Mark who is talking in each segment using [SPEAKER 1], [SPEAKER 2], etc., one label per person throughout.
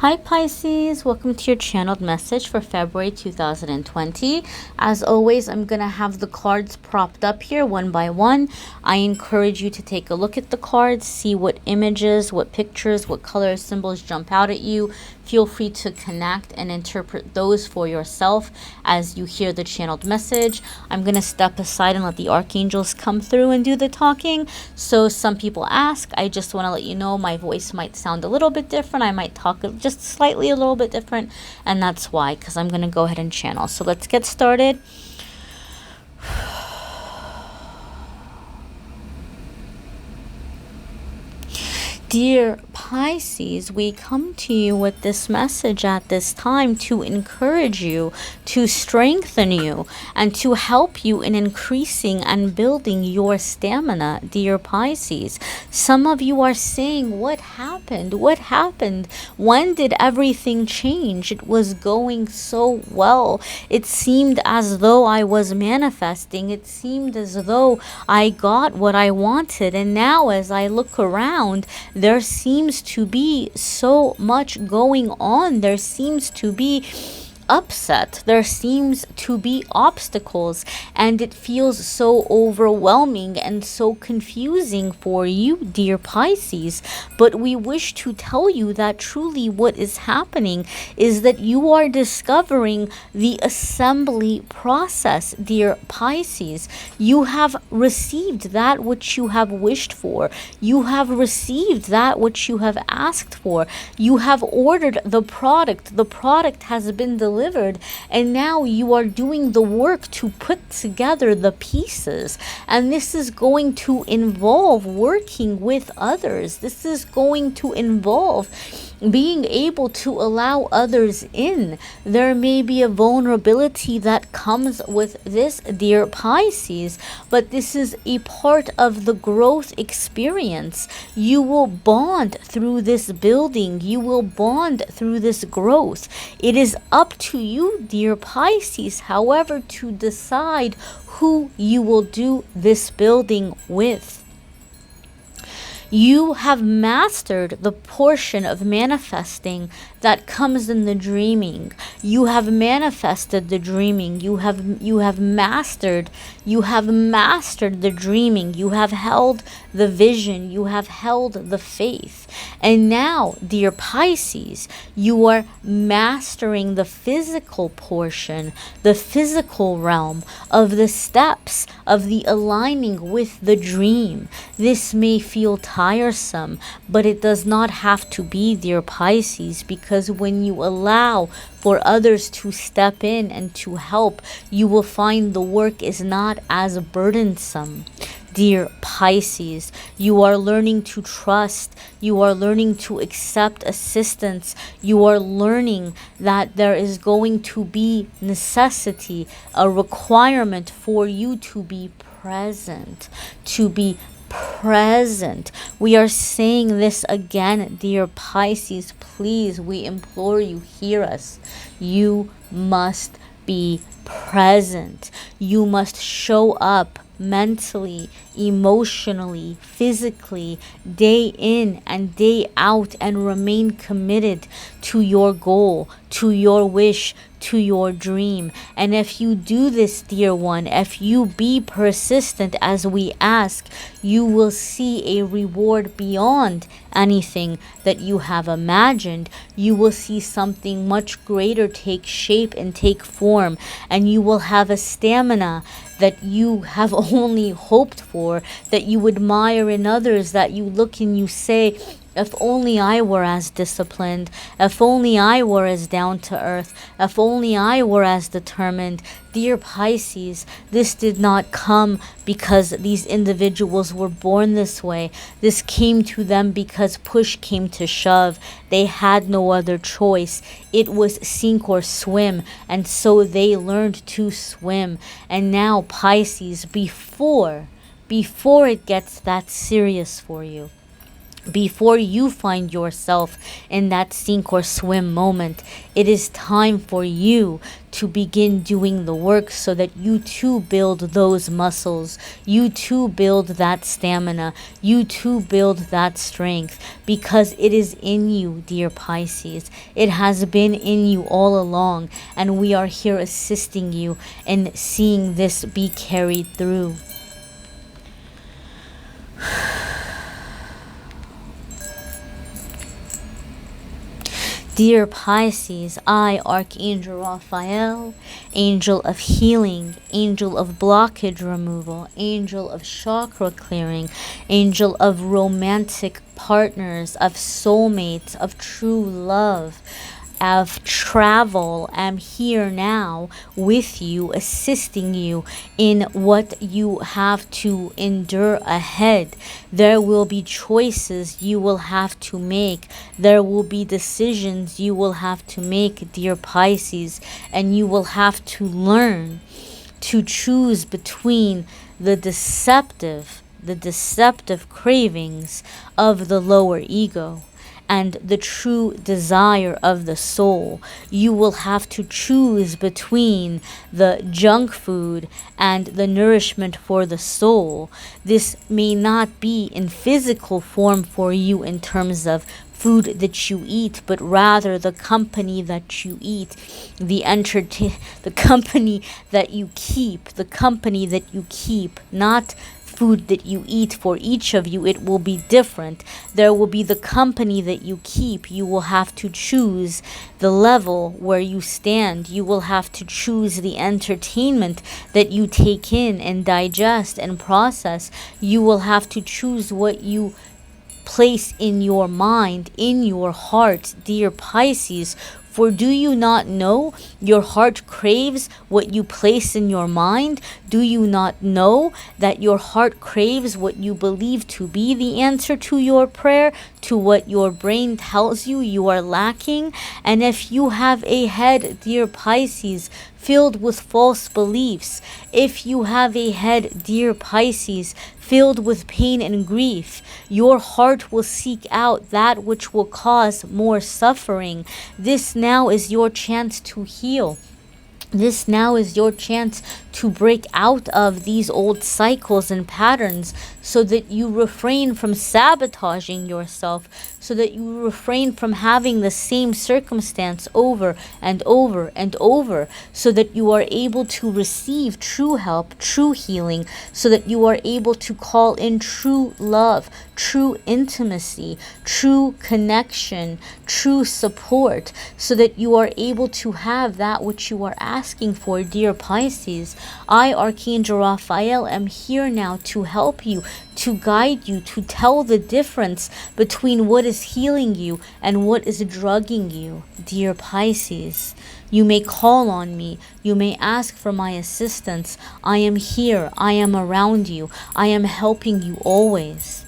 [SPEAKER 1] Hi Pisces, welcome to your channeled message for February 2020. As always, I'm going to have the cards propped up here one by one. I encourage you to take a look at the cards, see what images, what pictures, what colors, symbols jump out at you. Feel free to connect and interpret those for yourself as you hear the channeled message. I'm going to step aside and let the Archangels come through and do the talking. So some people ask, I just want to let you know my voice might sound a little bit different. I might talk just slightly a little bit different, and that's why, because I'm going to go ahead and channel. So let's get started. Dear Pisces, we come to you with this message at this time to encourage you, to strengthen you, and to help you in increasing and building your stamina, dear Pisces. Some of you are saying, what happened? What happened? When did everything change? It was going so well. It seemed as though I was manifesting. It seemed as though I got what I wanted. And now as I look around, there seems to be so much going on. There seems to be upset. There seems to be obstacles, and it feels so overwhelming and so confusing for you, dear Pisces. But we wish to tell you that truly what is happening is that you are discovering the assembly process, dear Pisces. You have received that which you have wished for. You have received that which you have asked for. You have ordered the product. The product has been delivered, and now you are doing the work to put together the pieces. And this is going to involve working with others. This is going to involve being able to allow others in. There may be a vulnerability that comes with this, dear Pisces, but this is a part of the growth experience. You will bond through this building. You will bond through this growth. It is up to you, dear Pisces, however, to decide who you will do this building with. You have mastered the portion of manifesting that comes in the dreaming. You have manifested the dreaming. You have mastered the dreaming. You have held the vision. You have held the faith. And now, dear Pisces, you are mastering the physical portion, the physical realm of the steps of the aligning with the dream. This may feel tiresome, but it does not have to be, dear Pisces, because when you allow for others to step in and to help, you will find the work is not as burdensome. Dear Pisces, you are learning to trust. You are learning to accept assistance. You are learning that there is going to be necessity, a requirement for you to be present, to be present. We are saying this again, dear Pisces. Please, we implore you, hear us. You must be present. You must show up mentally, emotionally, physically, day in and day out, and remain committed to your goal, to your wish, to your dream. And if you do this, dear one, if you be persistent as we ask, you will see a reward beyond anything that you have imagined. You will see something much greater take shape and take form, and you will have a stamina that you have only hoped for, that you admire in others, that you look and you say, if only I were as disciplined, if only I were as down to earth, if only I were as determined. Dear Pisces, this did not come because these individuals were born this way. This came to them because push came to shove. They had no other choice. It was sink or swim, and so they learned to swim. And now, Pisces, before it gets that serious for you, Before you find yourself in that sink or swim moment, it is time for you to begin doing the work so that you too build those muscles, you too build that stamina, you too build that strength, because it is in you, dear Pisces. It has been in you all along, and we are here assisting you in seeing this be carried through. Dear Pisces, I, Archangel Raphael, angel of healing, angel of blockage removal, angel of chakra clearing, angel of romantic partners, of soulmates, of true love, of travel, am here now with you, assisting you in what you have to endure ahead. There will be choices you will have to make. There will be decisions you will have to make, dear Pisces, and you will have to learn to choose between the deceptive cravings of the lower ego and the true desire of the soul. You will have to choose between the junk food and the nourishment for the soul. This may not be in physical form for you in terms of food that you eat, but rather the company that you eat, the company that you keep, not food that you eat. For each of you, it will be different. There will be the company that you keep. You will have to choose the level where you stand. You will have to choose the entertainment that you take in and digest and process. You will have to choose what you place in your mind, in your heart, dear Pisces. For do you not know your heart craves what you place in your mind? Do you not know that your heart craves what you believe to be the answer to your prayer, to what your brain tells you you are lacking? And if you have a head, dear Pisces, filled with false beliefs, if you have a head, dear Pisces, filled with pain and grief, your heart will seek out that which will cause more suffering. This now is your chance to heal. This now is your chance to break out of these old cycles and patterns so that you refrain from sabotaging yourself, so that you refrain from having the same circumstance over and over and over, so that you are able to receive true help, true healing, so that you are able to call in true love, true intimacy, true connection, true support, so that you are able to have that which you are asking for, dear Pisces. I, Archangel Raphael, am here now to help you, to guide you, to tell the difference between what is healing you and what is drugging you, dear Pisces. You may call on me. You may ask for my assistance. I am here. I am around you. I am helping you always.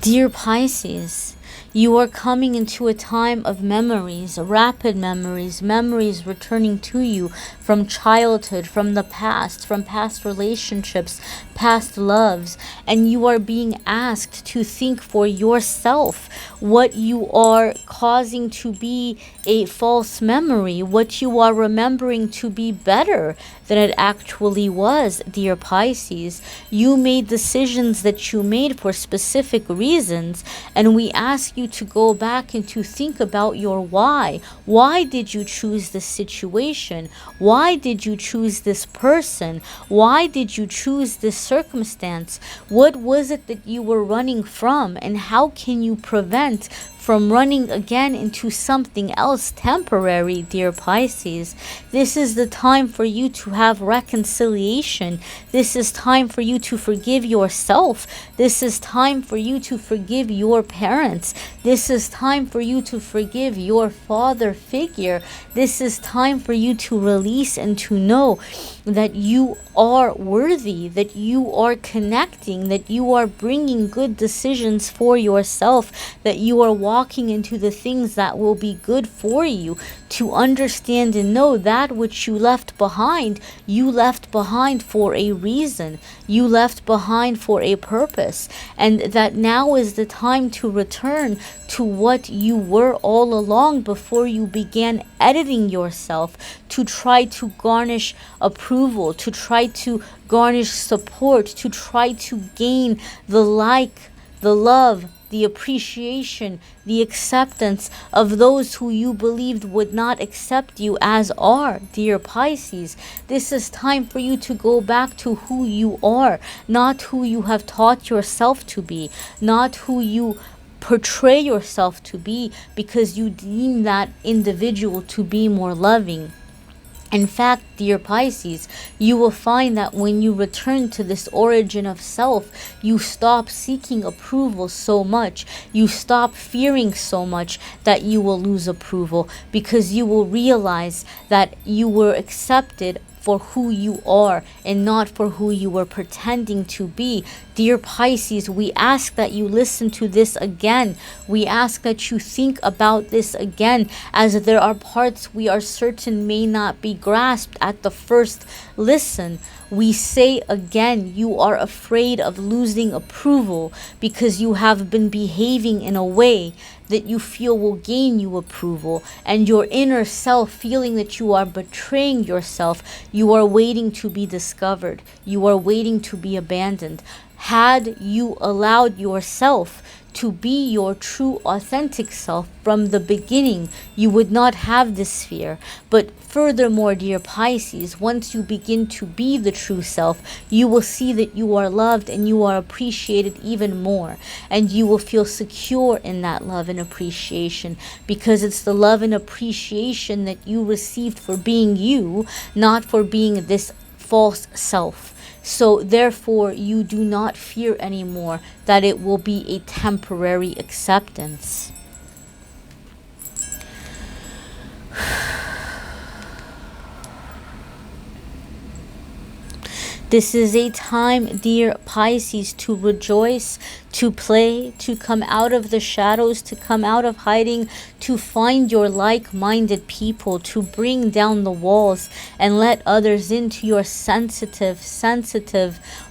[SPEAKER 1] Dear Pisces, you are coming into a time of memories, rapid memories, memories returning to you from childhood, from the past, from past relationships, past loves, and you are being asked to think for yourself what you are causing to be a false memory, what you are remembering to be better than it actually was, dear Pisces. You made decisions that you made for specific reasons, and we ask you to go back and to think about your why. Why did you choose this situation? Why did you choose this person? Why did you choose this circumstance? What was it that you were running from, and how can you prevent from running again into something else temporary, dear Pisces? This is the time for you to have reconciliation. This is time for you to forgive yourself. This is time for you to forgive your parents. This is time for you to forgive your father figure. This is time for you to release and to know that you are worthy, that you are connecting, that you are bringing good decisions for yourself, that you are walking into the things that will be good for you, to understand and know that which you left behind for a reason. You left behind for a purpose, and that now is the time to return to what you were all along before you began editing yourself to try to garnish approval, to try to garnish support, to try to gain the the love, the appreciation, the acceptance of those who you believed would not accept you as are, dear Pisces. This is time for you to go back to who you are, not who you have taught yourself to be, not who you portray yourself to be because you deem that individual to be more loving. In fact, dear Pisces, you will find that when you return to this origin of self, you stop seeking approval so much, you stop fearing so much that you will lose approval, because you will realize that you were accepted for who you are and not for who you were pretending to be. Dear Pisces, we ask that you listen to this again. We ask that you think about this again, as there are parts we are certain may not be grasped at the first listen. We say again, you are afraid of losing approval because you have been behaving in a way that you feel will gain you approval, and your inner self feeling that you are betraying yourself. You are waiting to be discovered. You are waiting to be abandoned. Had you allowed yourself to be your true authentic self from the beginning, you would not have this fear. But furthermore, dear Pisces, once you begin to be the true self, you will see that you are loved and you are appreciated even more, and you will feel secure in that love and appreciation, because it's the love and appreciation that you received for being you, not for being this false self. So therefore, you do not fear anymore that it will be a temporary acceptance. This is a time, dear Pisces, to rejoice, to play, to come out of the shadows, to come out of hiding, to find your like-minded people, to bring down the walls and let others into your sensitive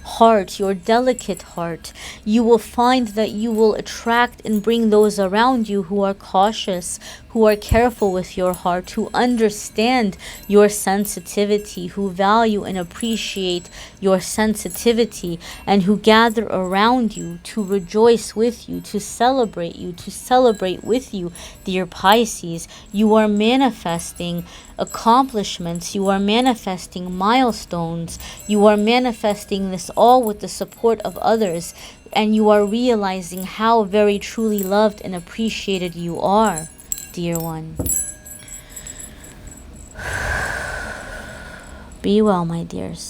[SPEAKER 1] heart, your delicate heart. You will find that you will attract and bring those around you who are cautious, who are careful with your heart, who understand your sensitivity, who value and appreciate your sensitivity, and who gather around you to rejoice with you, to celebrate with you, dear Pisces. You are manifesting accomplishments, you are manifesting milestones, you are manifesting this all with the support of others, and you are realizing how very truly loved and appreciated you are, dear one. Be well, my dears.